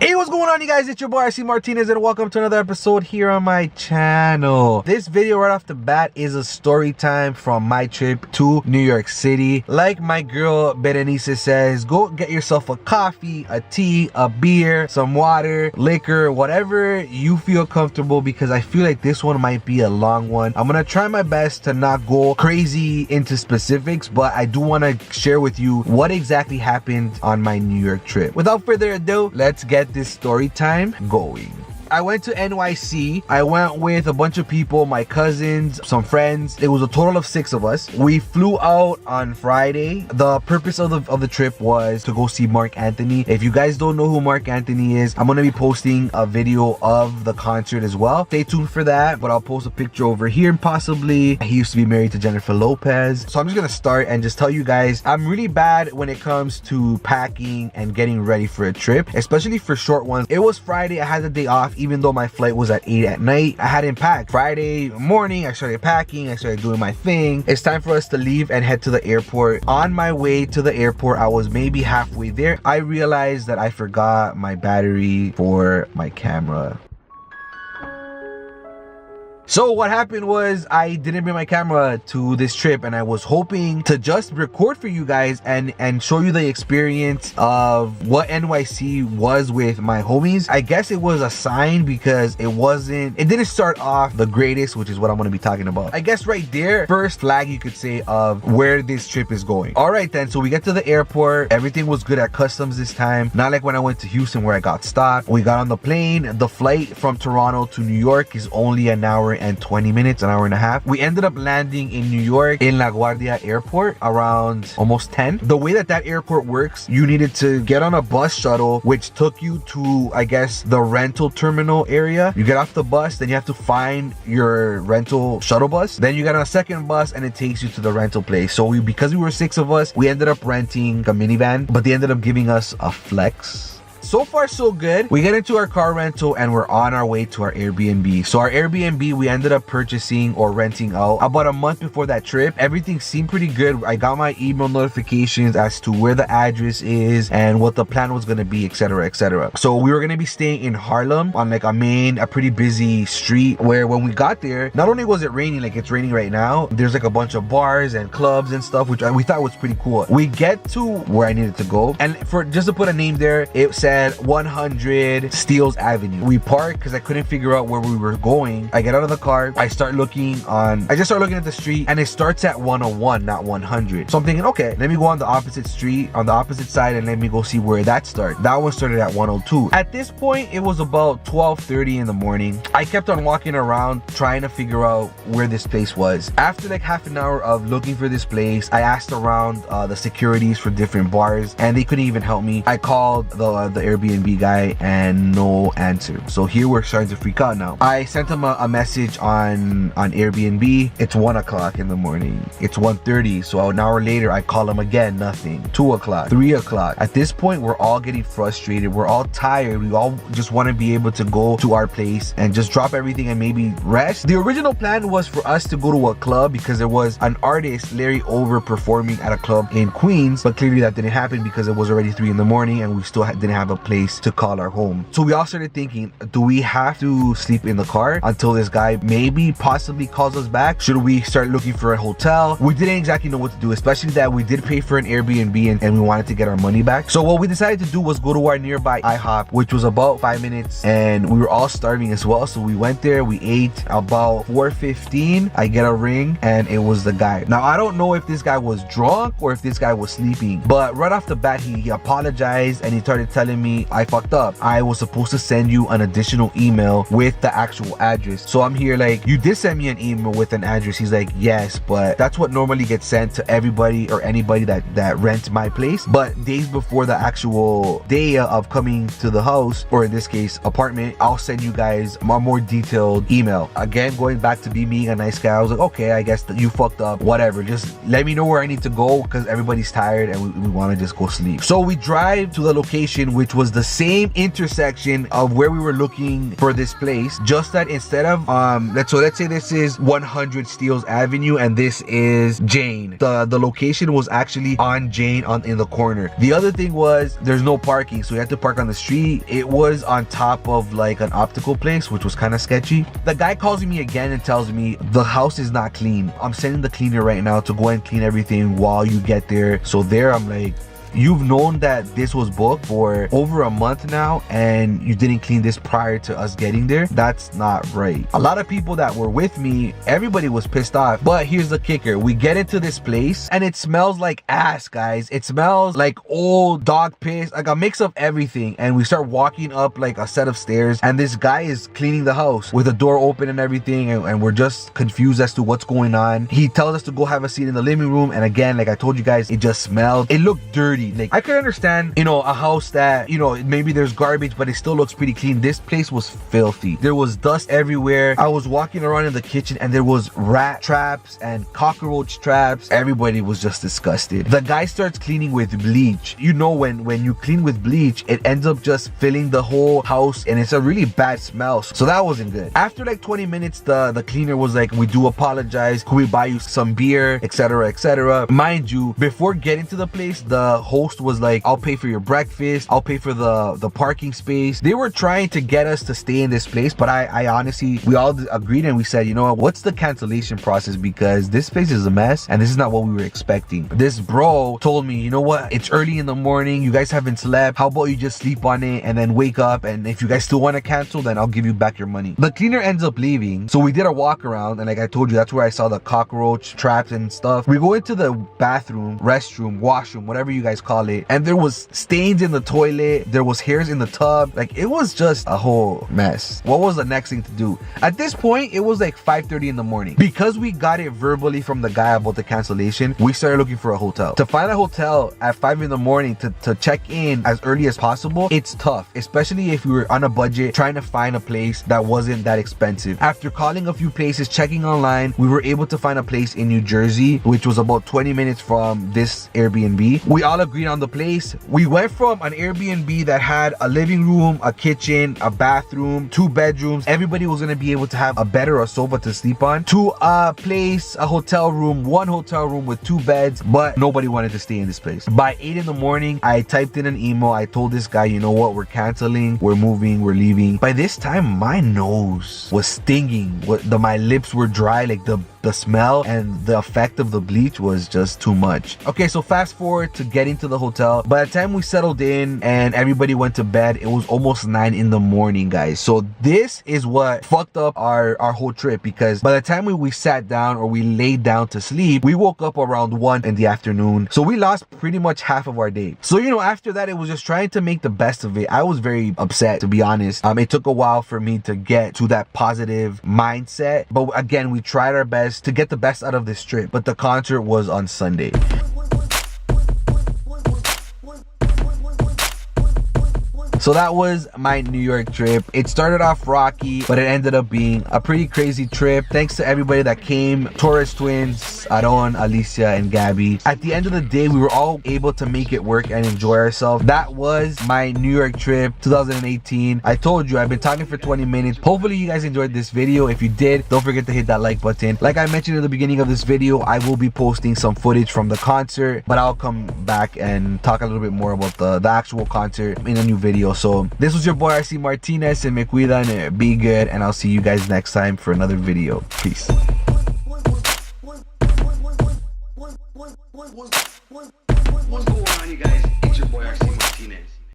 Hey, what's going on, you guys? It's your boy RCMrtnz and welcome to another episode here on my channel. This video right off the bat is a story time from my trip to New York City. Like my girl Berenice says, go get yourself a coffee, a tea, a beer, some water, liquor, whatever you feel comfortable, because I feel like this one might be a long one. I'm gonna try my best to not go crazy into specifics, but I do want to share with you what exactly happened on my New York trip. Without further ado, let's get this story time going. I went to NYC. I went with a bunch of people, my cousins, some friends. It was a total of 6 of us. We flew out on Friday. The purpose of the trip was to go see Mark Anthony. If you guys don't know who Mark Anthony is, I'm gonna be posting a video of the concert as well. Stay tuned for that, but I'll post a picture over here possibly. He used to be married to Jennifer Lopez. So I'm just gonna start and just tell you guys, I'm really bad when it comes to packing and getting ready for a trip, especially for short ones. It was Friday, I had the day off. Even though my flight was at 8 at night, I hadn't packed. Friday morning, I started packing, I started doing my thing. It's time for us to leave and head to the airport. On my way to the airport, I was maybe halfway there. I realized that I forgot my battery for my camera. So what happened was I didn't bring my camera to this trip, and I was hoping to just record for you guys and show you the experience of what NYC was with my homies. I guess it was a sign, because it didn't start off the greatest, which is what I'm going to be talking about. I guess right there, first flag you could say of where this trip is going. All right then, so we get to the airport. Everything was good at customs this time, not like when I went to Houston where I got stopped. We got on the plane. The flight from Toronto to New York is only an hour and 20 minutes, an hour and a half. We ended up landing in New York in LaGuardia Airport around almost 10. The way that airport works, you needed to get on a bus shuttle which took you to, I guess, the rental terminal area. You get off the bus, then you have to find your rental shuttle bus, then you get on a second bus and it takes you to the rental place. So because we were 6 of us, we ended up renting a minivan, but they ended up giving us a Flex. So far so good. We get into our car rental and we're on our way to our Airbnb. So our Airbnb, we ended up purchasing or renting out about a month before that trip. Everything seemed pretty good. I got my email notifications as to where the address is and what the plan was going to be, etc, etc. So we were going to be staying in Harlem on like a pretty busy street, where when we got there, not only was it raining, like it's raining right now, there's like a bunch of bars and clubs and stuff, which we thought was pretty cool. We get to where I needed to go, and for just to put a name there, it said 100 Steeles Avenue. We parked because I couldn't figure out where we were going. I get out of the car, I just start looking at the street, and it starts at 101, not 100. So I'm thinking, okay, let me go on the opposite street, on the opposite side, and let me go see where that starts. That one started at 102. At this point, it was about 12:30 in the morning. I kept on walking around trying to figure out where this place was. After like half an hour of looking for this place, I asked around the securities for different bars, and they couldn't even help me. I called the Airbnb guy and no answer. So here we're starting to freak out now. I sent him a message on Airbnb. It's 1 o'clock in the morning. It's 1:30. So an hour later, I call him again, nothing. 2 o'clock, 3 o'clock. At this point, we're all getting frustrated. We're all tired. We all just want to be able to go to our place and just drop everything and maybe rest. The original plan was for us to go to a club because there was an artist, Larry Over, performing at a club in Queens, but clearly that didn't happen because it was already 3 in the morning and we still didn't have a place to call our home. So we all started thinking, do we have to sleep in the car until this guy possibly calls us back? Should we start looking for a hotel? We didn't exactly know what to do, especially that we did pay for an Airbnb and we wanted to get our money back. So what we decided to do was go to our nearby IHOP, which was about 5 minutes, and we were all starving as well. So we went there, we ate. About 4:15, I get a ring and it was the guy. Now I don't know if this guy was drunk or if this guy was sleeping, but right off the bat he apologized and he started telling me, I fucked up. I was supposed to send you an additional email with the actual address. So I'm here like, you did send me an email with an address. He's like, yes, but that's what normally gets sent to everybody or anybody that rents my place. But days before the actual day of coming to the house, or in this case apartment, I'll send you guys a more detailed email. Again, going back to being a nice guy, I was like, okay, I guess that you fucked up, whatever, just let me know where I need to go because everybody's tired and we want to just go sleep. So we drive to the location, which which was the same intersection of where we were looking for this place, just that instead of let's say this is 100 Steeles Avenue and this is Jane. The location was actually on Jane in the corner. The other thing was there's no parking, so you had to park on the street. It was on top of like an optical place, which was kind of sketchy. The guy calls me again and tells me the house is not clean. I'm sending the cleaner right now to go and clean everything while you get there. So there I'm like, you've known that this was booked for over a month now and you didn't clean this prior to us getting there. That's not right. A lot of people that were with me, everybody was pissed off. But here's the kicker. We get into this place and it smells like ass, guys. It smells like old dog piss, like a mix of everything. And we start walking up like a set of stairs and this guy is cleaning the house with the door open and everything, and we're just confused as to what's going on. He tells us to go have a seat in the living room, and again, like I told you guys, it just smelled. It looked dirty. Like I could understand, you know, a house that, you know, maybe there's garbage but it still looks pretty clean. This place was filthy. There was dust everywhere. I was walking around in the kitchen and there was rat traps and cockroach traps. Everybody was just disgusted. The guy starts cleaning with bleach. You know, when you clean with bleach, it ends up just filling the whole house and it's a really bad smell. So that wasn't good. After like 20 minutes, the cleaner was like, we do apologize, could we buy you some beer, etc, etc. Mind you, before getting to the place, the host was like, I'll pay for your breakfast, I'll pay for the parking space. They were trying to get us to stay in this place, but I honestly, we all agreed and we said, you know what, what's the cancellation process, because this place is a mess and this is not what we were expecting. This bro told me, you know what, it's early in the morning, you guys haven't slept, how about you just sleep on it and then wake up, and if you guys still want to cancel, then I'll give you back your money. The cleaner ends up leaving, so we did a walk around, and like I told you, that's where I saw the cockroach traps and stuff. We go into the bathroom, restroom, washroom, whatever you guys call it, and there was stains in the toilet, there was hairs in the tub. Like, it was just a whole mess. What was the next thing to do? At this point, it was like 5:30 in the morning. Because we got it verbally from the guy about the cancellation, we started looking for a hotel. To find a hotel at 5 in the morning to check in as early as possible, it's tough, especially if we were on a budget trying to find a place that wasn't that expensive. After calling a few places, checking online, we were able to find a place in New Jersey, which was about 20 minutes from this Airbnb. We all agreed on the place. We went from an Airbnb that had a living room, a kitchen, a bathroom, 2 bedrooms, everybody was going to be able to have a bed or a sofa to sleep on, to a place, a hotel room, 1 hotel room with 2 beds, but nobody wanted to stay in this place. By 8 in the morning, I typed in an email. I told this guy, you know what, we're canceling, we're moving, we're leaving. By this time, my nose was stinging. My lips were dry, like the smell and the effect of the bleach was just too much. Okay, so fast forward to getting to the hotel. By the time we settled in and everybody went to bed, it was almost 9 in the morning, guys. So this is what fucked up our whole trip, because by the time we sat down or we laid down to sleep, we woke up around 1 in the afternoon. So we lost pretty much half of our day. So, you know, after that, it was just trying to make the best of it. I was very upset, to be honest. It took a while for me to get to that positive mindset, but again, we tried our best to get the best out of this trip. But the concert was on Sunday. So that was my New York trip. It started off rocky, but it ended up being a pretty crazy trip. Thanks to everybody that came, Torres twins, Aaron, Alicia, and Gabby. At the end of the day, we were all able to make it work and enjoy ourselves. That was my New York trip 2018. I told you, I've been talking for 20 minutes. Hopefully you guys enjoyed this video. If you did, don't forget to hit that like button. Like I mentioned at the beginning of this video, I will be posting some footage from the concert, but I'll come back and talk a little bit more about the actual concert in a new video. So this was your boy RC Martinez, and me cuidan, be good, and I'll see you guys next time for another video. Peace.